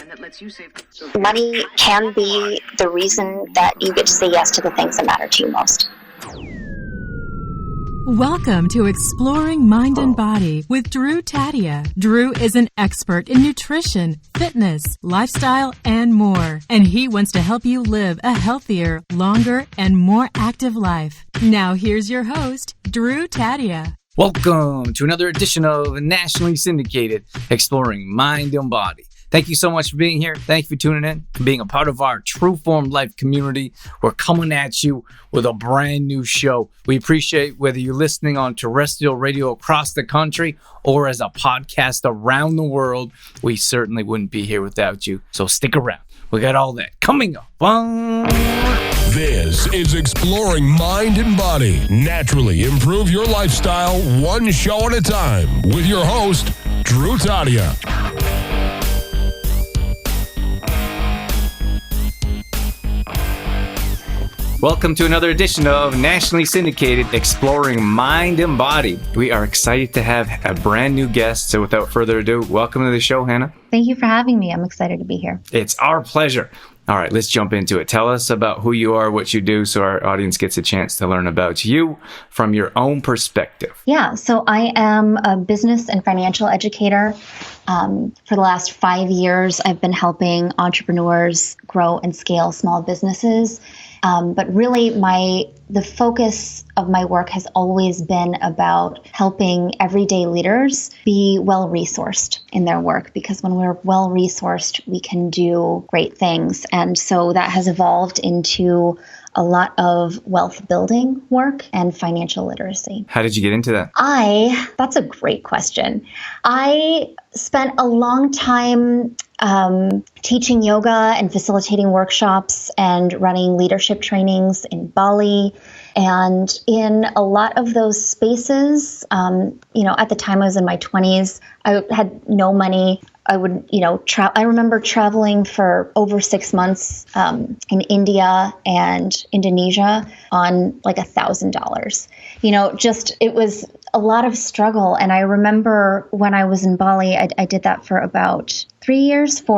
that lets you save. Money can be the reason that you get to say yes to the things that matter to you most. Welcome to Exploring Mind and Body with Drew Tadia. Drew is an expert in nutrition, fitness, lifestyle, and more. And he wants to help you live a healthier, longer, and more active life. Now here's your host, Drew Tadia. Welcome to another edition of nationally syndicated Exploring Mind and Body. Thank you so much for being here. Thank you for tuning in and being a part of our True Form Life community. We're coming at you with a brand new show. We appreciate whether you're listening on terrestrial radio across the country or as a podcast around the world. We certainly wouldn't be here without you. So stick around. We got all that coming up. This is Exploring Mind and Body. Naturally improve your lifestyle one show at a time with your host, Drew Tadia. Welcome to another edition of nationally syndicated Exploring Mind and Body. We are excited to have a brand new guest. So without further ado, welcome to the show, Hannah. Thank you for having me. I'm excited to be here. It's our pleasure. All right, let's jump into it. Tell us about who you are, what you do, so our audience gets a chance to learn about you from your own perspective. Yeah, so I am a business and financial educator. For the last 5 years, I've been helping entrepreneurs grow and scale small businesses. But really, the focus of my work has always been about helping everyday leaders be well-resourced in their work, because when we're well-resourced, we can do great things. And so that has evolved into a lot of wealth building work and financial literacy. How did you get into that? That's a great question. I spent a long time teaching yoga and facilitating workshops and running leadership trainings in Bali. And in a lot of those spaces, at the time I was in my 20s, I had no money. I would, I remember traveling for over 6 months in India and Indonesia on like $1,000. It was a lot of struggle. And I remember when I was in Bali, I did that for about 4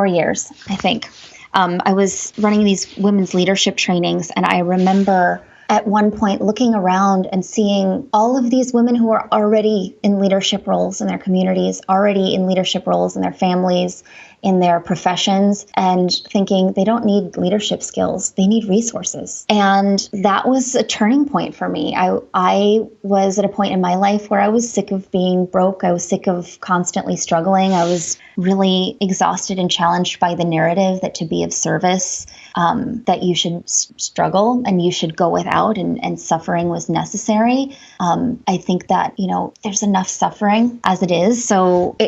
years, I think. I was running these women's leadership trainings, and I remember at one point looking around and seeing all of these women who are already in leadership roles in their communities, already in leadership roles in their families, in their professions, and thinking they don't need leadership skills, they need resources. And that was a turning point for me. I was at a point in my life where I was sick of being broke. I was sick of constantly struggling. I was really exhausted and challenged by the narrative that to be of service, that you should struggle and you should go without, and suffering was necessary. I think that, there's enough suffering as it is. So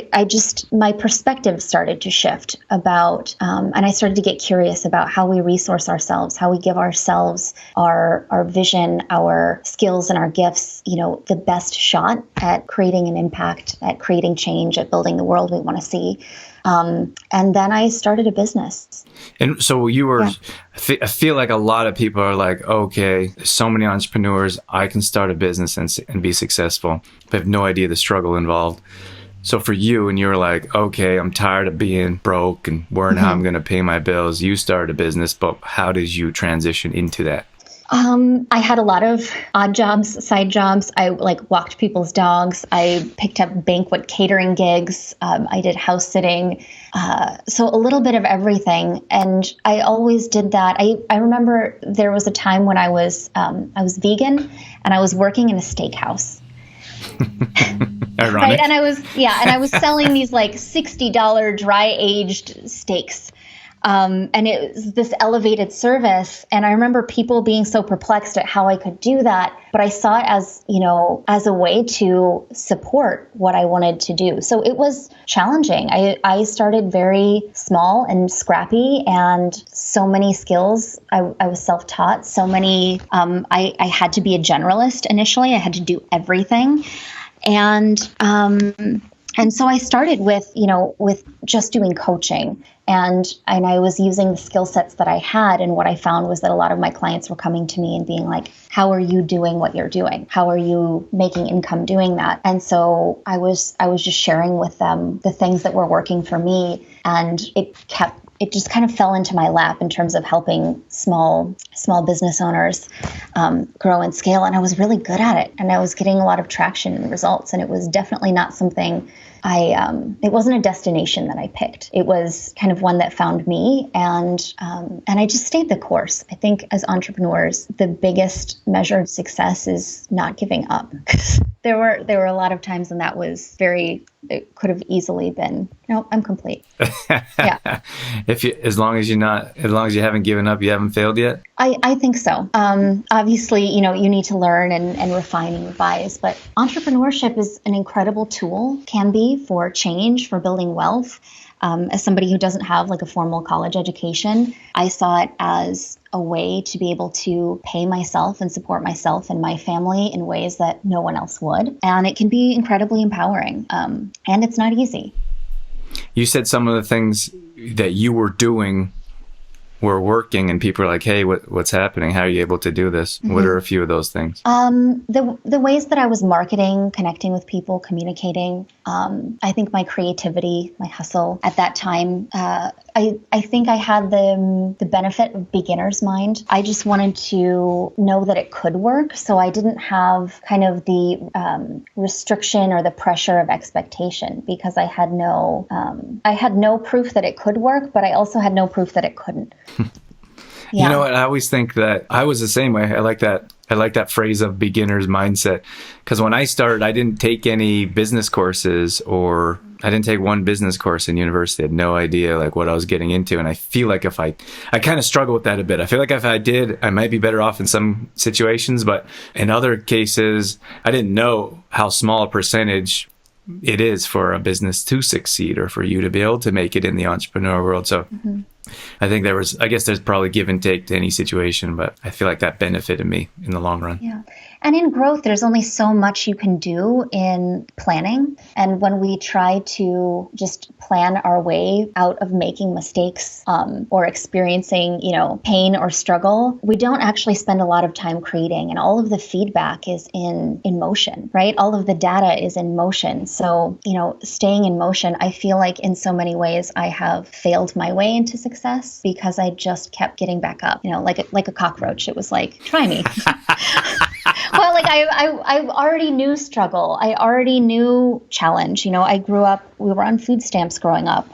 my perspective started to shift about, and I started to get curious about how we resource ourselves, how we give ourselves our vision, our skills, and our gifts, the best shot at creating an impact, at creating change, at building the world we want to see. And then I started a business. And so you were, I feel like a lot of people are like, okay, there's so many entrepreneurs, I can start a business and be successful, but have no idea the struggle involved. So for you, and you're like, okay, I'm tired of being broke and worrying how I'm going to pay my bills. You started a business, but how did you transition into that? I had a lot of odd jobs, side jobs. I walked people's dogs. I picked up banquet catering gigs. I did house sitting. So a little bit of everything. And I always did that. I remember there was a time when I was vegan and I was working in a steakhouse. Ironic. Right. And I was selling these like $60 dry aged steaks. And it was this elevated service. And I remember people being so perplexed at how I could do that. But I saw it as a way to support what I wanted to do. So it was challenging. I started very small and scrappy, and so many skills. I was self-taught. So many, I had to be a generalist initially. I had to do everything. And so I started with just doing coaching. And I was using the skill sets that I had. And what I found was that a lot of my clients were coming to me and being like, how are you doing what you're doing? How are you making income doing that? And so I was just sharing with them the things that were working for me. And it kept it just kind of fell into my lap in terms of helping small business owners grow and scale. And I was really good at it. And I was getting a lot of traction and results. And it was definitely not something it wasn't a destination that I picked. It was kind of one that found me, and I just stayed the course. I think as entrepreneurs, the biggest measure of success is not giving up. There were a lot of times when it could have easily been, no, I'm complete. Yeah. As long as you haven't given up, you haven't failed yet. I think so. Obviously, you need to learn and refine and revise, but entrepreneurship is an incredible tool, can be, for change, for building wealth. As somebody who doesn't have like a formal college education, I saw it as a way to be able to pay myself and support myself and my family in ways that no one else would. And it can be incredibly empowering. And it's not easy. You said some of the things that you were doing were working, and people are like, hey, what's happening? How are you able to do this? Mm-hmm. What are a few of those things? The ways that I was marketing, connecting with people, communicating, I think my creativity, my hustle at that time, I think I had the benefit of beginner's mind. I just wanted to know that it could work. So I didn't have kind of the restriction or the pressure of expectation, because I had no proof that it could work, but I also had no proof that it couldn't. Yeah. You know what? I always think that I was the same way. I like that phrase of beginner's mindset, because when I started, I didn't take any business courses, or I didn't take one business course in university. I had no idea like what I was getting into. And I feel like I kind of struggle with that a bit. I feel like if I did, I might be better off in some situations, but in other cases, I didn't know how small a percentage it is for a business to succeed, or for you to be able to make it in the entrepreneur world. So I think there's probably give and take to any situation, but I feel like that benefited me in the long run. Yeah. And in growth, there's only so much you can do in planning. And when we try to just plan our way out of making mistakes or experiencing, pain or struggle, we don't actually spend a lot of time creating. And all of the feedback is in motion, right? All of the data is in motion. So, staying in motion, I feel like in so many ways I have failed my way into success, because I just kept getting back up, like a cockroach. It was like, try me. Well, like I already knew struggle. I already knew challenge. I grew up, we were on food stamps growing up.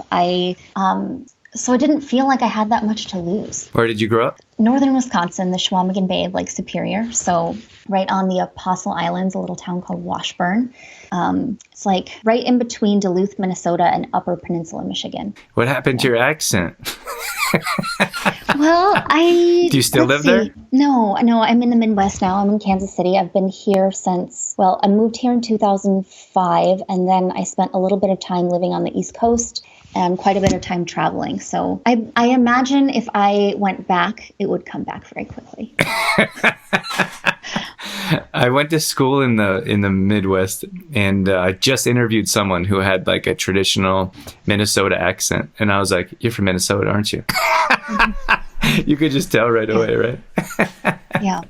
So I didn't feel like I had that much to lose. Where did you grow up? Northern Wisconsin, the Chequamegon Bay of Lake Superior. So right on the Apostle Islands, a little town called Washburn. It's like right in between Duluth, Minnesota, and Upper Peninsula, Michigan. What happened to your accent? Well, Do you still live there? No, I'm in the Midwest now. I'm in Kansas City. I've been here I moved here in 2005, and then I spent a little bit of time living on the East Coast and quite a bit of time traveling. So I imagine if I went back, it would come back very quickly. I went to school in the Midwest, and I just interviewed someone who had like a traditional Minnesota accent, and I was like, "You're from Minnesota, aren't you?" You could just tell right away, right? Yeah.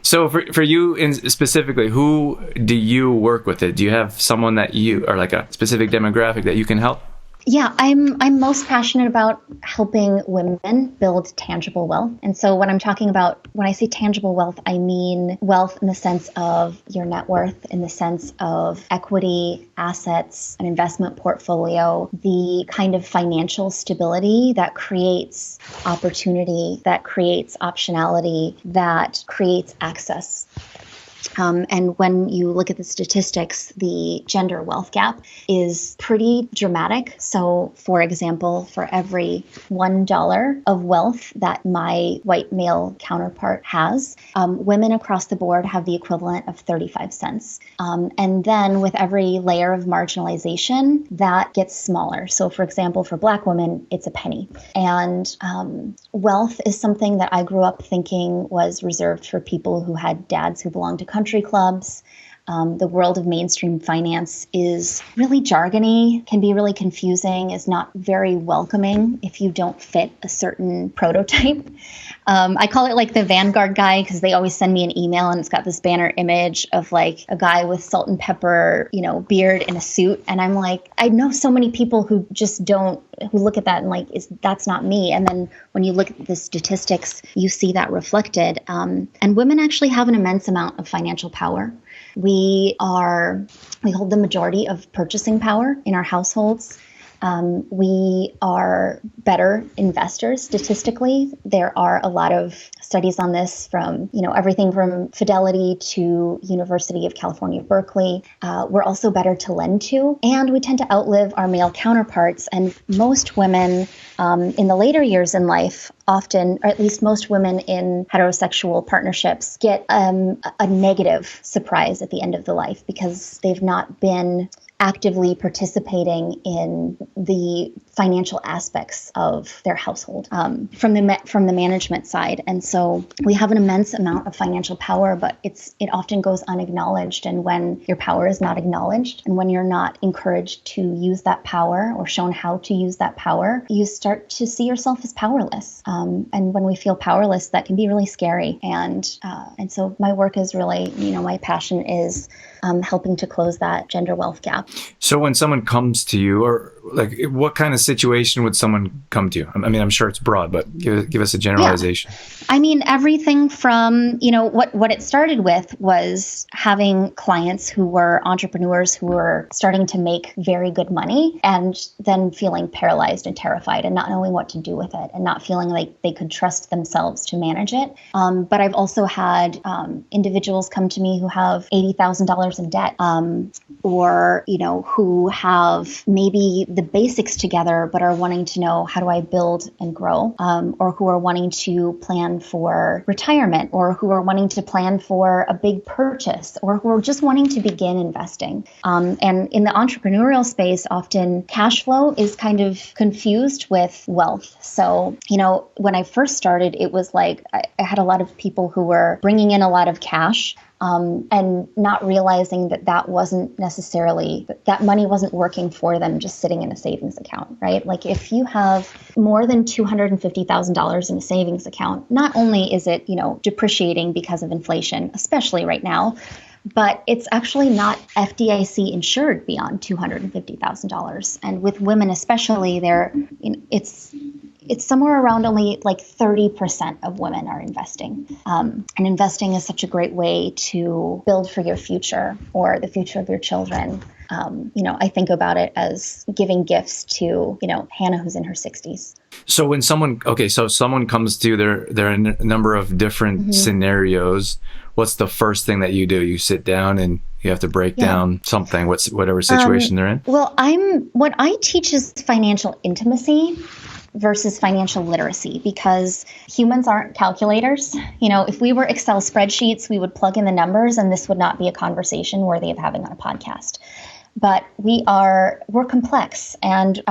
So for you specifically, who do you work with? Do you have someone that you, or like a specific demographic that you can help? Yeah, I'm most passionate about helping women build tangible wealth. And so when I say tangible wealth, I mean wealth in the sense of your net worth, in the sense of equity, assets, an investment portfolio, the kind of financial stability that creates opportunity, that creates optionality, that creates access. And when you look at the statistics, the gender wealth gap is pretty dramatic. So, for example, for every $1 of wealth that my white male counterpart has, women across the board have the equivalent of 35 cents. And then with every layer of marginalization, that gets smaller. So, for example, for Black women, it's a penny. And wealth is something that I grew up thinking was reserved for people who had dads who belonged to country clubs, The world of mainstream finance is really jargony, can be really confusing, is not very welcoming if you don't fit a certain prototype. I call it like the Vanguard guy because they always send me an email and it's got this banner image of like a guy with salt and pepper, beard in a suit. And I'm like, I know so many people who just who look at that and like, that's not me. And then when you look at the statistics, you see that reflected. And women actually have an immense amount of financial power. We hold the majority of purchasing power in our households. We are better investors statistically. There are a lot of studies on this from, everything from Fidelity to University of California, Berkeley. We're also better to lend to, and we tend to outlive our male counterparts. And most women in the later years in life often, or at least most women in heterosexual partnerships, get a negative surprise at the end of the life because they've not been actively participating in the financial aspects of their household from the management side. And so we have an immense amount of financial power, but it often goes unacknowledged. And when your power is not acknowledged and when you're not encouraged to use that power or shown how to use that power, you start to see yourself as powerless. And when we feel powerless, that can be really scary. And so my work is really, my passion is helping to close that gender wealth gap. So when someone comes to you, or like what kind of situation would someone come to you? I mean, I'm sure it's broad, but give us a generalization. Yeah. I mean, everything from, what it started with was having clients who were entrepreneurs who were starting to make very good money and then feeling paralyzed and terrified and not knowing what to do with it and not feeling like they could trust themselves to manage it. But I've also had individuals come to me who have $80,000 in debt or, who have maybe the basics together but are wanting to know, how do I build and grow? Or who are wanting to plan for retirement, or who are wanting to plan for a big purchase, or who are just wanting to begin investing. And in the entrepreneurial space, often cash flow is kind of confused with wealth. So, when I first started, it was like I had a lot of people who were bringing in a lot of cash and not realizing that wasn't necessarily, that money wasn't working for them just sitting in a savings account, right? Like if you have more than $250,000 in a savings account, not only is it, depreciating because of inflation, especially right now, but it's actually not FDIC insured beyond $250,000. And with women especially, it's somewhere around only like 30% of women are investing. And investing is such a great way to build for your future or the future of your children. I think about it as giving gifts to, Hannah, who's in her 60s. So when someone comes to you, there are a number of different scenarios. What's the first thing that you do? You sit down and you have to break down something, whatever situation they're in? Well, what I teach is financial intimacy versus financial literacy, because humans aren't calculators. If we were Excel spreadsheets, we would plug in the numbers and this would not be a conversation worthy of having on a podcast. But we're complex, and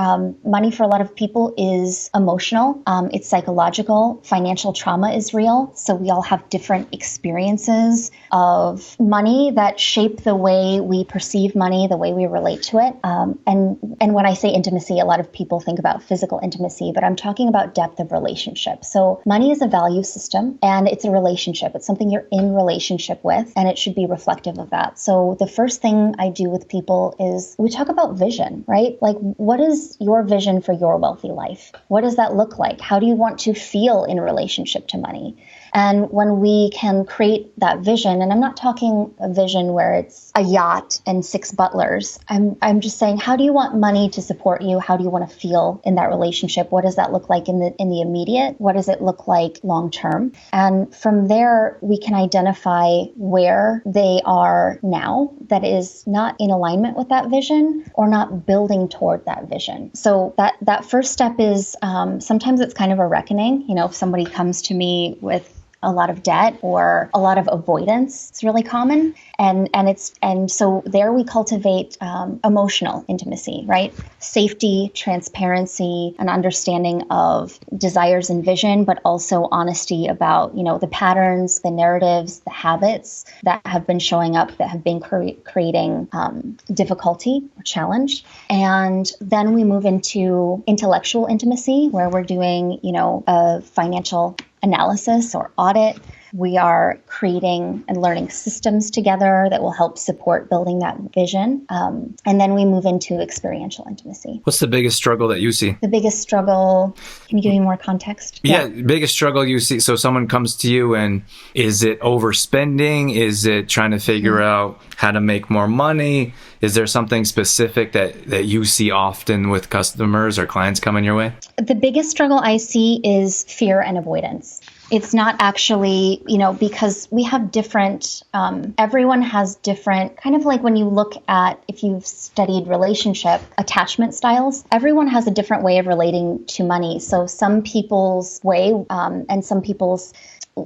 money for a lot of people is emotional. It's psychological. Financial trauma is real. So we all have different experiences of money that shape the way we perceive money, the way we relate to it. And when I say intimacy, a lot of people think about physical intimacy, but I'm talking about depth of relationship. So money is a value system, and it's a relationship. It's something you're in relationship with, and it should be reflective of that. So the first thing I do with people is we talk about vision, right? Like, what is your vision for your wealthy life? What does that look like? How do you want to feel in relationship to money? And when we can create that vision, and I'm not talking a vision where it's a yacht and 6 butlers. I'm just saying, how do you want money to support you? How do you want to feel in that relationship? What does that look like in the immediate? What does it look like long term? And from there, we can identify where they are now that is not in alignment with that vision or not building toward that vision. So that first step is sometimes it's kind of a reckoning. If somebody comes to me with a lot of debt or a lot of avoidance. It's really common. And so there we cultivate emotional intimacy, right? Safety, transparency, an understanding of desires and vision, but also honesty about, the patterns, the narratives, the habits that have been showing up that have been creating difficulty or challenge. And then we move into intellectual intimacy, where we're doing, a financial analysis or audit. We are creating and learning systems together that will help support building that vision. And then we move into experiential intimacy. What's the biggest struggle that you see? The biggest struggle, can you give me more context? Yeah, biggest struggle you see. So someone comes to you and is it overspending? Is it trying to figure out how to make more money? Is there something specific that you see often with customers or clients coming your way? The biggest struggle I see is fear and avoidance. It's not actually, because we have different, everyone has different, kind of like when you look at, if you've studied relationship attachment styles, everyone has a different way of relating to money. So some people's way and some people's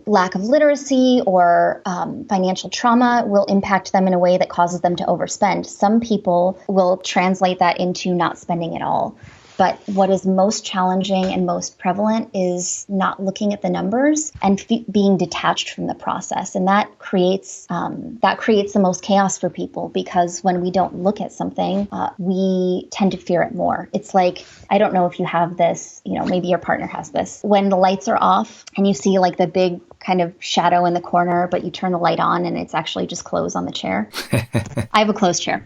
lack of literacy or financial trauma will impact them in a way that causes them to overspend. Some people will translate that into not spending at all. But what is most challenging and most prevalent is not looking at the numbers and being detached from the process. And that creates the most chaos for people, because when we don't look at something, we tend to fear it more. It's like, I don't know if you have this, maybe your partner has this. When the lights are off and you see like the big kind of shadow in the corner, but you turn the light on and it's actually just clothes on the chair. I have a closed chair.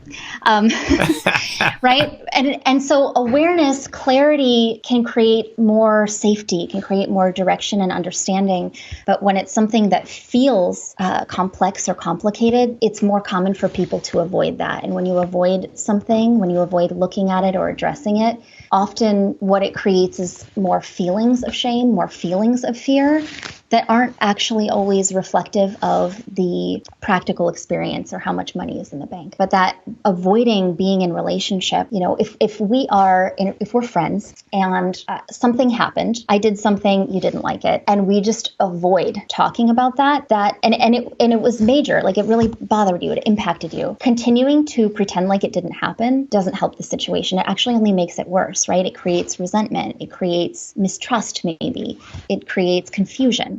Right? And so awareness, clarity can create more safety, can create more direction and understanding. But when it's something that feels complex or complicated, it's more common for people to avoid that. And when you avoid something, when you avoid looking at it or addressing it, often what it creates is more feelings of shame, more feelings of fear that aren't actually always reflective of the practical experience or how much money is in the bank. But that avoiding being in relationship, if we're friends and something happened, I did something, you didn't like it, and we just avoid talking about that it was major, like it really bothered you, it impacted you. Continuing to pretend like it didn't happen doesn't help the situation. It actually only makes it worse, right? It creates resentment, it creates mistrust maybe, it creates confusion.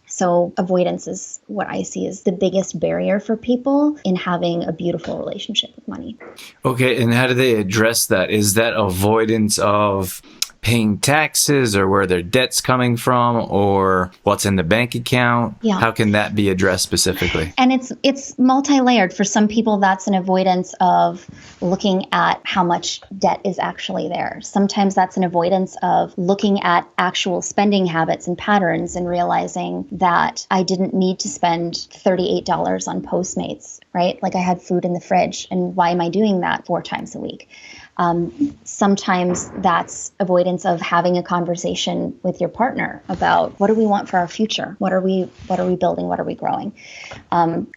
So avoidance is what I see as the biggest barrier for people in having a beautiful relationship with money. Okay, and how do they address that? Is that avoidance of paying taxes or where their debt's coming from or what's in the bank account? Yeah. How can that be addressed specifically? And it's multi-layered. For some people, that's an avoidance of looking at how much debt is actually there. Sometimes that's an avoidance of looking at actual spending habits and patterns and realizing that I didn't need to spend $38 on Postmates, right? Like I had food in the fridge, and why am I doing that 4 times a week? Sometimes that's avoidance of having a conversation with your partner about what do we want for our future? What are we building? What are we growing?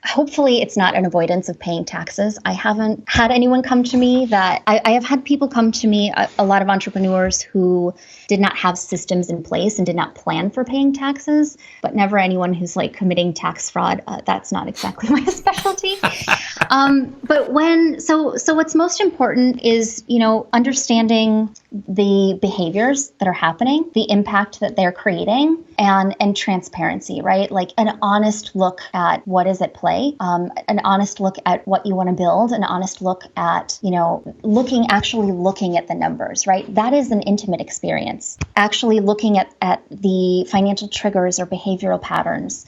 Hopefully it's not an avoidance of paying taxes. I haven't had anyone come to me that I have had people come to me, a lot of entrepreneurs who did not have systems in place and did not plan for paying taxes, but never anyone who's like committing tax fraud. That's not exactly my specialty. So what's most important is, understanding the behaviors that are happening, the impact that they're creating, and transparency, right? Like an honest look at what is at play, an honest look at what you want to build, an honest look at, looking at the numbers, right? That is an intimate experience. Actually looking at the financial triggers or behavioral patterns,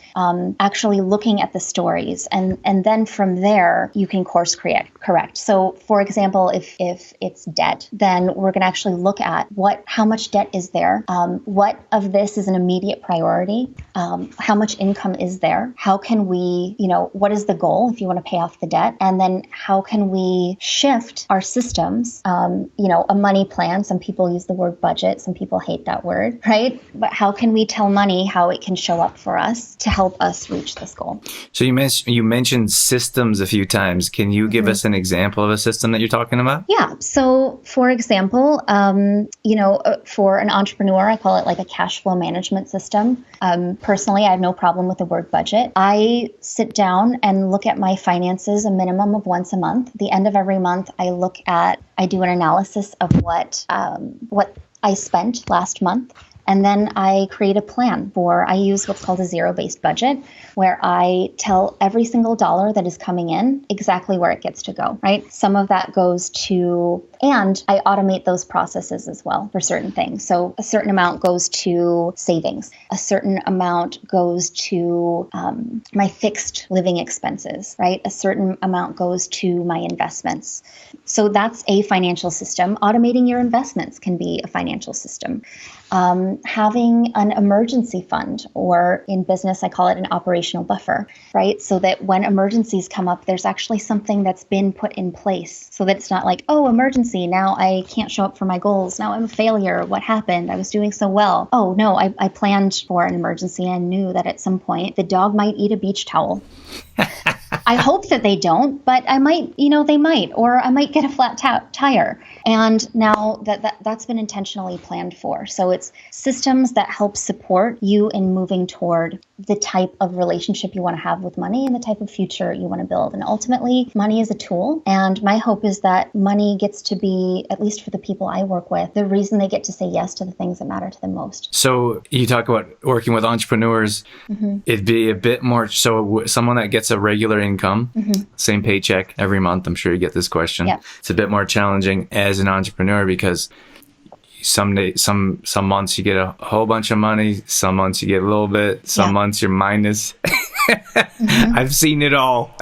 actually looking at the stories, and then from there you can course correct. So for example, if it's debt, then we're going to actually look at how much debt is there, what of this is an immediate priority, how much income is there, how can we, what is the goal if you want to pay off the debt, and then how can we shift our systems, a money plan. Some people use the word budget, some people hate that word, right? But how can we tell money how it can show up for us to help us reach this goal? So you mentioned systems a few times. Can you give us an example of a system that you're talking about? Yeah. So So, for example, for an entrepreneur, I call it like a cash flow management system. Personally, I have no problem with the word budget. I sit down and look at my finances a minimum of once a month. At the end of every month, I do an analysis of what I spent last month. And then I create a plan I use what's called a zero-based budget, where I tell every single dollar that is coming in exactly where it gets to go, right? Some of that goes to, and I automate those processes as well for certain things. So a certain amount goes to savings. A certain amount goes to my fixed living expenses, right? A certain amount goes to my investments. So that's a financial system. Automating your investments can be a financial system. Having an emergency fund, or in business, I call it an operational buffer, right? So that when emergencies come up, there's actually something that's been put in place so that it's not like, oh, emergency, now I can't show up for my goals. Now I'm a failure. What happened? I was doing so well. Oh, no, I planned for an emergency and knew that at some point the dog might eat a beach towel. I hope that they don't, but I might, they might, or I might get a flat tire. And now that's been intentionally planned for. So it's systems that help support you in moving toward the type of relationship you want to have with money and the type of future you want to build. And ultimately, money is a tool. And my hope is that money gets to be, at least for the people I work with, the reason they get to say yes to the things that matter to them most. So you talk about working with entrepreneurs. It'd be a bit more, so someone that gets a regular income, same paycheck every month, I'm sure you get this question. Yep. It's a bit more challenging as an entrepreneur because some months you get a whole bunch of money, some months you get a little bit, some months you're minus. I've seen it all.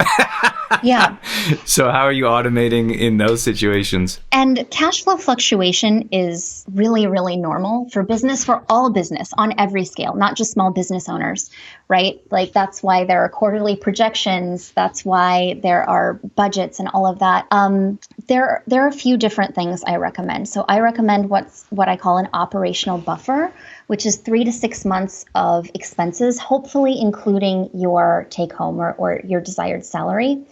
Yeah. So how are you automating in those situations? And cash flow fluctuation is really, really normal for business, for all business on every scale, not just small business owners, right? Like that's why there are quarterly projections. That's why there are budgets and all of that. There are a few different things I recommend. So I recommend what I call an operational buffer, which is 3 to 6 months of expenses, hopefully including your take home or your desired salary,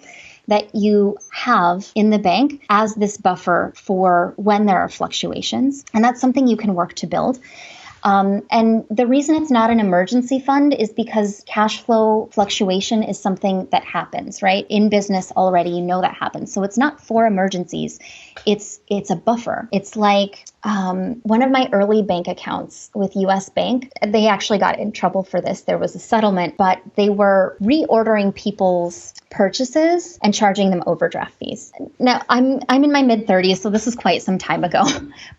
that you have in the bank as this buffer for when there are fluctuations. And that's something you can work to build. And the reason it's not an emergency fund is because cash flow fluctuation is something that happens, right? In business already, that happens. So it's not for emergencies. It's a buffer. It's like one of my early bank accounts with US Bank, they actually got in trouble for this. There was a settlement, but they were reordering people's purchases and charging them overdraft fees. Now, I'm in my mid-30s, so this is quite some time ago.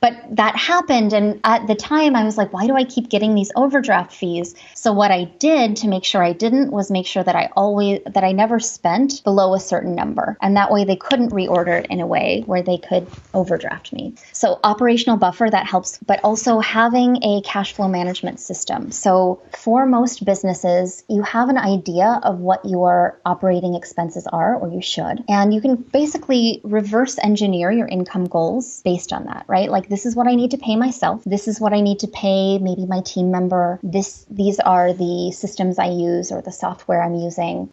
But that happened, and at the time I was like, why do I keep getting these overdraft fees? So what I did to make sure I didn't was make sure that I never spent below a certain number. And that way they couldn't reorder it in a way where they could overdraft me. So operational buffer, that helps, but also having a cash flow management system. So for most businesses, you have an idea of what your operating expenses are, or you should, and you can basically reverse engineer your income goals based on that, right? Like, this is what I need to pay myself. This is what I need to pay maybe my team member. These are the systems I use or the software I'm using.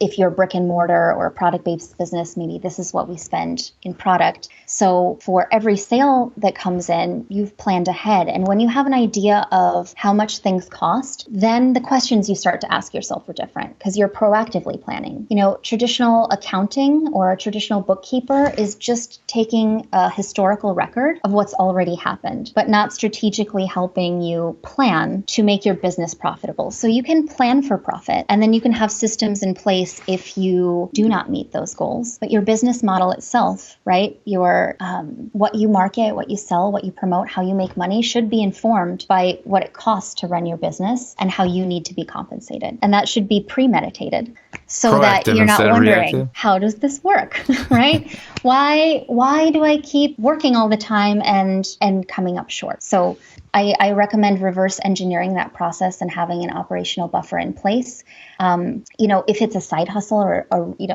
If you're brick and mortar or a product-based business, maybe this is what we spend in product. So for every sale that comes in, you've planned ahead. And when you have an idea of how much things cost, then the questions you start to ask yourself are different because you're proactively planning. Traditional accounting or a traditional bookkeeper is just taking a historical record of what's already happened, but not strategically helping you plan to make your business profitable. So you can plan for profit, and then you can have systems in place if you do not meet those goals. But your business model itself, right? Your what you market, what you sell, what you promote, how you make money should be informed by what it costs to run your business and how you need to be compensated. And that should be premeditated so that you're not wondering, how does this work, right? Why do I keep working all the time and coming up short? So I recommend reverse engineering that process and having an operational buffer in place. If it's a side hustle or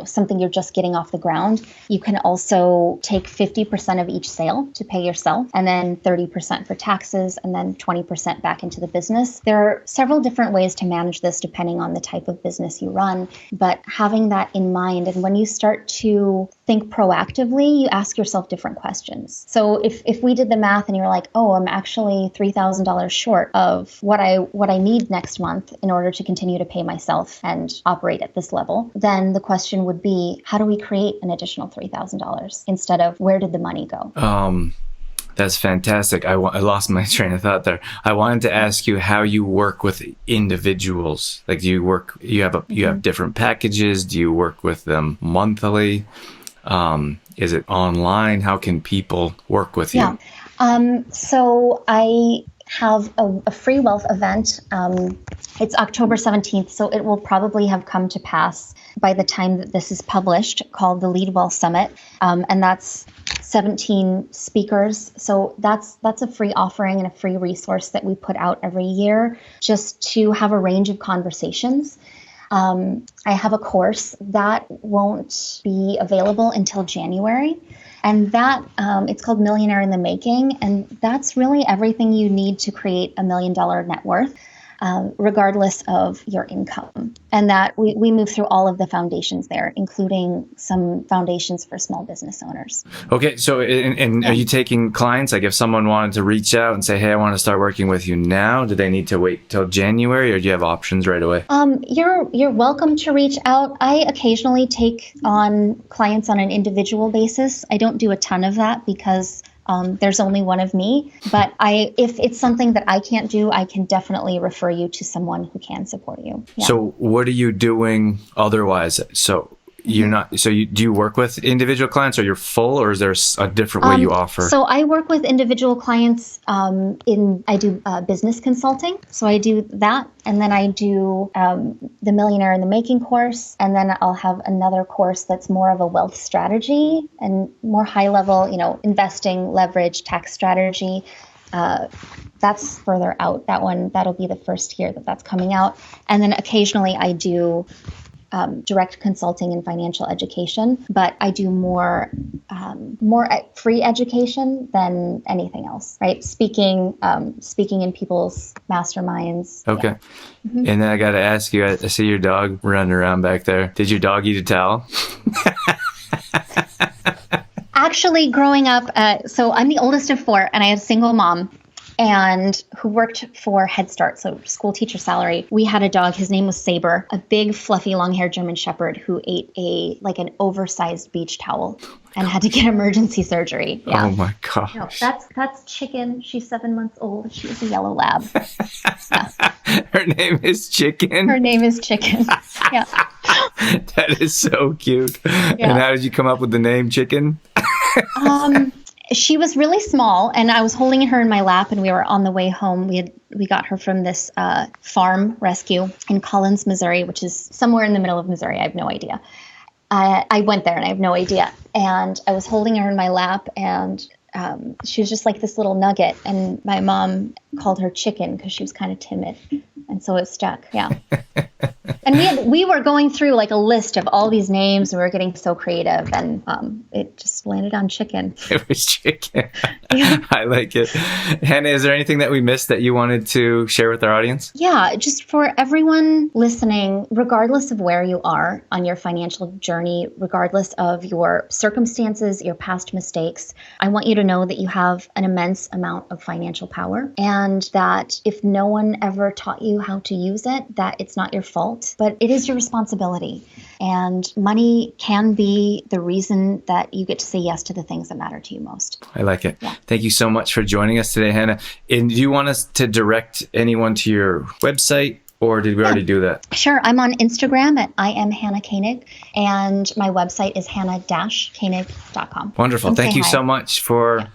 something you're just getting off the ground, you can also take 50% of each sale to pay yourself, and then 30% for taxes, and then 20% back into the business. There are several different ways to manage this depending on the type of business you run, but having that in mind, and when you start to think proactively, you ask yourself different questions. So if we did the math and you're like, oh, I'm actually $3,000 short of what I need next month in order to continue to pay myself and operate at this level, then the question would be, how do we create an additional $3,000 instead of where did the money go? That's fantastic. I lost my train of thought there. I wanted to ask you how you work with individuals. Like, do you have different packages? Do you work with them monthly? Is it online? How can people work with you? Yeah. So I have a free wealth event. It's October 17th, so it will probably have come to pass by the time that this is published, called the Lead Wealth Summit. And that's 17 speakers. So that's a free offering and a free resource that we put out every year just to have a range of conversations. I have a course that won't be available until January. And that it's called Millionaire in the Making. And that's really everything you need to create $1 million net worth, regardless of your income. And that we move through all of the foundations there, including some foundations for small business owners. Okay. So, and are you taking clients? Like, if someone wanted to reach out and say, hey, I want to start working with you now, do they need to wait till January, or do you have options right away? You're welcome to reach out. I occasionally take on clients on an individual basis. I don't do a ton of that because there's only one of me, but if it's something that I can't do, I can definitely refer you to someone who can support you. Yeah. So what are you doing otherwise? So you're not, do you work with individual clients, or you're full, or is there a different way you offer? So I work with individual clients I do business consulting. So I do that. And then I do the Millionaire in the Making course. And then I'll have another course that's more of a wealth strategy and more high level, investing, leverage, tax strategy. That's further out. That'll be the first year that's coming out. And then occasionally I do direct consulting and financial education, but I do more free education than anything else, right? Speaking in people's masterminds. Okay. Yeah. Mm-hmm. And then I got to ask you, I see your dog running around back there. Did your dog eat a towel? Actually, growing up, so I'm the oldest of four, and I had a single mom and who worked for Head Start, so school teacher salary. We had a dog. His name was Saber, a big, fluffy, long-haired German Shepherd who ate an oversized beach towel and had to get emergency surgery. Yeah. Oh my gosh. No, that's Chicken. She's 7 months old. She was a yellow lab. Yeah. Her name is Chicken? Her name is Chicken. Yeah. That is so cute. Yeah. And how did you come up with the name Chicken? She was really small, and I was holding her in my lap, and we were on the way home. We got her from this farm rescue in Collins, Missouri, which is somewhere in the middle of Missouri. I have no idea. I went there, and I have no idea. And I was holding her in my lap, and she was just like this little nugget. And my mom called her Chicken because she was kind of timid, and so it stuck. Yeah. And we were going through like a list of all these names, and we were getting so creative, and it just landed on Chicken. It was Chicken. Yeah. I like it. Hannah, is there anything that we missed that you wanted to share with our audience? Yeah, just for everyone listening, regardless of where you are on your financial journey, regardless of your circumstances, your past mistakes, I want you to know that you have an immense amount of financial power, and that if no one ever taught you how to use it, that it's not your fault, but it is your responsibility. And money can be the reason that you get to say yes to the things that matter to you most. I like it. Yeah. Thank you so much for joining us today, Hannah. And do you want us to direct anyone to your website, or did we already do that? Sure. I'm on Instagram at I am Hannah Koenig, and my website is hannah-koenig.com. Wonderful. Thank you so much for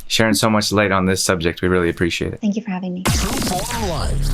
sharing so much light on this subject. We really appreciate it. Thank you for having me. Trueform Life.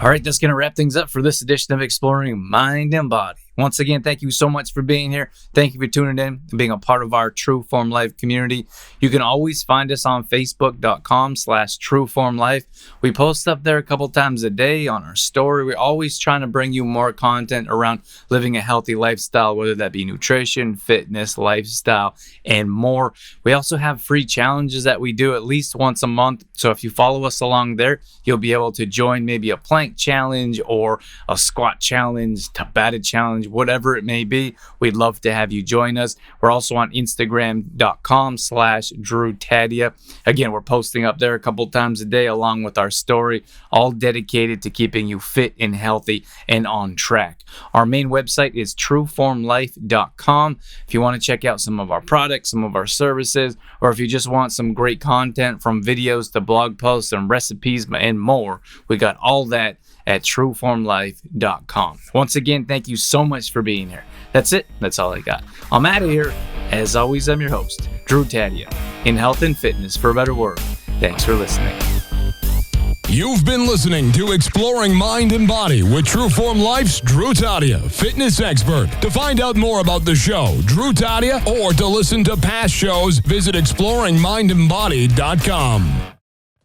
All right, that's going to wrap things up for this edition of Exploring Mind and Body. Once again, thank you so much for being here. Thank you for tuning in and being a part of our Trueform Life community. You can always find us on Facebook.com/TrueformLife. We post up there a couple times a day on our story. We're always trying to bring you more content around living a healthy lifestyle, whether that be nutrition, fitness, lifestyle, and more. We also have free challenges that we do at least once a month. So if you follow us along there, you'll be able to join maybe a plank challenge or a squat challenge, Tabata challenge, whatever it may be. We'd love to have you join us. We're also on Instagram.com/DrewTadia. Again, we're posting up there a couple times a day along with our story, all dedicated to keeping you fit and healthy and on track. Our main website is trueformlife.com. If you want to check out some of our products, some of our services, or if you just want some great content from videos to blog posts and recipes and more, we got all that at trueformlife.com. Once again, thank you so much for being here. That's it. That's all I got. I'm out of here. As always, I'm your host, Drew Tadia, in health and fitness for a better world. Thanks for listening. You've been listening to Exploring Mind and Body with Trueform Life's Drew Tadia, fitness expert. To find out more about the show, Drew Tadia, or to listen to past shows, visit exploringmindandbody.com.